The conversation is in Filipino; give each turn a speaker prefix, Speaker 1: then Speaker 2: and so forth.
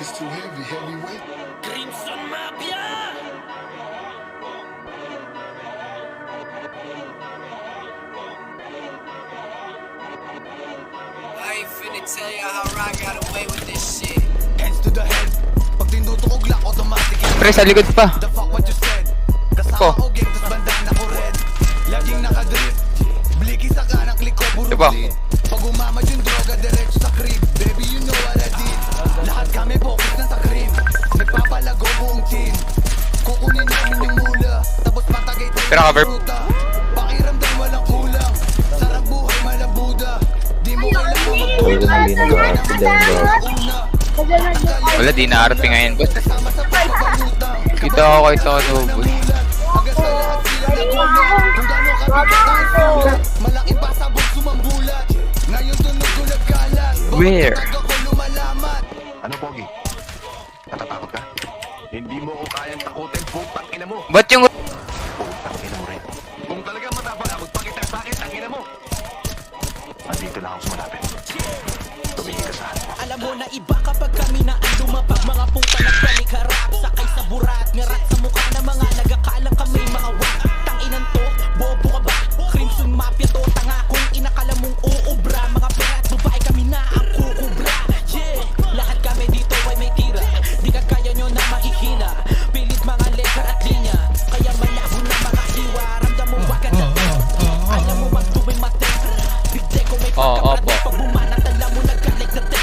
Speaker 1: It's too heavy, heavyweight.
Speaker 2: Crimson Mafia! I ain't finna tell you how I got away with this shit.
Speaker 3: Hands to the head. Pag tinutukog lang, automatic.
Speaker 4: Pre, sa likod pa.
Speaker 3: The fuck what you said? Kasama ko gang, tas bandana ko red. Laging nakadrip. Bliki sa kanang klik ko, buro
Speaker 4: Diba?
Speaker 3: blip. Pag umamad yung droga, diretso sa crib. Baby, you know what I did. Lahat kami focus na sa crib. Nagpapalago buong team. Kukunin namin yung mula. Tapos matagay tayo
Speaker 4: Pero cover.
Speaker 3: ruta. Pakiramdam walang kulang. Sarap buhay malabuda. Di mo kailangan
Speaker 4: Wala, di naarating ngayon, boss. Kita ako kahit ako boss.
Speaker 3: Malaking pasabog sumambulat. Ngayon tunog ko nagkalat.
Speaker 4: Where?
Speaker 5: Ano, Pogi? Natatakot ka? Hindi mo ko kayang takutin, putang ina mo!
Speaker 4: Ba't yung...
Speaker 5: Putang ina mo rin. Kung talagang matapang ako, pakita sa akin, ang ina mo! Andito lang ako sumalapit. Tumingin ka sa akin.
Speaker 2: Alam mo na iba kapag kami na ang lumapag. Mga puta nagbalik harap. Sakay sa burat, ngarat sa mukha ng mga nagakalang kami mga wak. Tanginan to, bobo ka ba? Crimson Mafia to, tanga kung inakala mong uubra. Mga pera at babae kami na ang kukubra. Yeah, lahat kami dito ay may tira. Di ka kaya nyo na mahihina. Pilit mga letter at linya. Kaya malabo na mga hiwa. Ramdam mo wagan na to. Alam mo bang tuwing matek? Big deck kung may pagkabrad mo. Pag bumanat, alam mo nagkalik na tek.